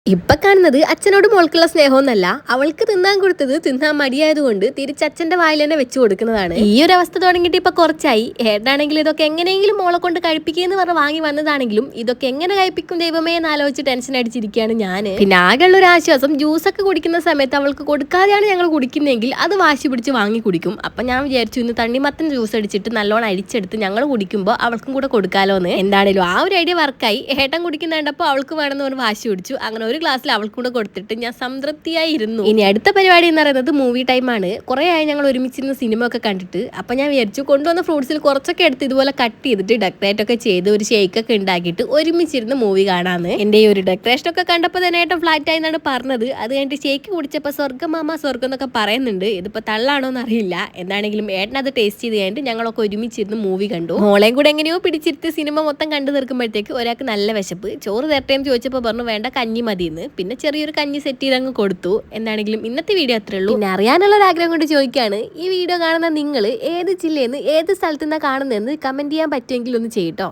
ഇപ്പൊ കാണുന്നത് അച്ഛനോട് മോൾക്കുള്ള സ്നേഹമൊന്നല്ല, അവൾക്ക് തിന്നാൻ കൊടുത്തത് തിന്നാൻ മടിയായതുകൊണ്ട് തിരിച്ച് അച്ഛന്റെ വായിൽ തന്നെ വെച്ച് കൊടുക്കുന്നതാണ്. ഈ ഒരു അവസ്ഥ തുടങ്ങിയിട്ട് ഇപ്പൊ കുറച്ചായി. ഏട്ടാണെങ്കിൽ ഇതൊക്കെ എങ്ങനെയെങ്കിലും മോളെ കൊണ്ട് കഴിപ്പിക്കുമെന്ന് പറഞ്ഞ് വാങ്ങി വന്നതാണെങ്കിലും ഇതൊക്കെ എങ്ങനെ കഴിപ്പിക്കും ദൈവമേ എന്ന് ആലോചിച്ച് ടെൻഷൻ അടിച്ചിരിക്കുകയാണ് ഞാൻ. പിന്നെ ആകെയുള്ള ഒരു ആശ്വാസം, ജ്യൂസൊക്കെ കുടിക്കുന്ന സമയത്ത് അവൾക്ക് കൊടുക്കാതെയാണ് ഞങ്ങൾ കുടിക്കുന്നതെങ്കിൽ അത് വാശി പിടിച്ച് വാങ്ങി കുടിക്കും. അപ്പൊ ഞാൻ വിചാരിച്ചു ഇന്ന് തണ്ണിമത്തൻ ജ്യൂസ് അടിച്ചിട്ട് നല്ലോണം അരിച്ചെടുത്ത് ഞങ്ങൾ കുടിക്കുമ്പോൾ അവൾക്കും കൂടെ കൊടുക്കാലോ എന്ന്. എന്താണേലും ആ ഒരു ഐഡിയ വർക്കായി. ഏട്ടൻ കുടിക്കുന്നുണ്ടപ്പോൾ അവൾക്ക് വേണമെന്ന് പറഞ്ഞ് വാശി പിടിച്ചു. അങ്ങനെ ഒരു ഗ്ലാസ്സിൽ അവൾക്ക് കൂടെ കൊടുത്തിട്ട് ഞാൻ സംതൃപ്തിയായി ഇരുന്നു. ഇനി അടുത്ത പരിപാടി എന്ന് പറയുന്നത് മൂവി ടൈമാണ്. കുറെ ആയി ഞങ്ങൾ ഒരുമിച്ചിരുന്ന സിനിമ ഒക്കെ കണ്ടിട്ട്. അപ്പൊ ഞാൻ വിചാരിച്ചു കൊണ്ടുവന്ന ഫ്രൂട്ട്സിൽ കുറച്ചൊക്കെ എടുത്ത് ഇതുപോലെ കട്ട് ചെയ്തിട്ട് ഡെക്കറേറ്റ് ഒക്കെ ചെയ്ത് ഒരു ഷേക്ക് ഒക്കെ ഉണ്ടാക്കിയിട്ട് ഒരുമിച്ചിരുന്ന് മൂവി കാണാന്ന്. എന്റെ ഈ ഒരു ഡെക്കറേഷൻ ഒക്കെ കണ്ടപ്പോൾ തന്നെ ഏട്ടൻ ഫ്ലാറ്റ് ആയി എന്നാണ് പറഞ്ഞത്. അത് കഴിഞ്ഞിട്ട് ഷേക്ക് കുടിച്ചപ്പോൾ സ്വർഗ്ഗം മാമ സ്വർഗ്ഗം എന്നൊക്കെ പറയുന്നുണ്ട്. ഇതിപ്പോ തള്ളാണോ എന്ന് അറിയില്ല. എന്താണെങ്കിലും ഏട്ടൻ അത് ടേസ്റ്റ് ചെയ്ത് കഴിഞ്ഞിട്ട് ഞങ്ങളൊക്കെ ഒരുമിച്ചിരുന്ന് മൂവി കണ്ടു. മോളെയും കൂടെ എങ്ങനെയോ പിടിച്ചിരുത്തി സിനിമ മൊത്തം കണ്ടു തീർക്കുമ്പോഴത്തേക്ക് ഒരാൾക്ക് നല്ല വിശപ്പ്. ചോറ് തരട്ടേന്ന് ചോദിച്ചപ്പോൾ പറഞ്ഞു വേണ്ട കഞ്ഞി മതിയെന്ന്. പിന്നെ ചെറിയൊരു കഞ്ഞി സെറ്റ് ചെയ്തങ്ങ് കൊടുത്തു. എന്താണെങ്കിലും ഇന്നത്തെ വീഡിയോ അത്രേ ഉള്ളൂ. പിന്നെ അറിയാനുള്ള ഒരു ആഗ്രഹം കൊണ്ട് ചോദിക്കുകയാണ്, ഈ വീഡിയോ കാണുന്ന നിങ്ങൾ ഏത് ജില്ലയിൽ നിന്ന് ഏത് സ്ഥലത്തു നിന്നാണ് കാണുന്നതെന്ന് കമന്റ് ചെയ്യാൻ പറ്റുമെങ്കിൽ ഒന്ന് ചെയ്യട്ടോ.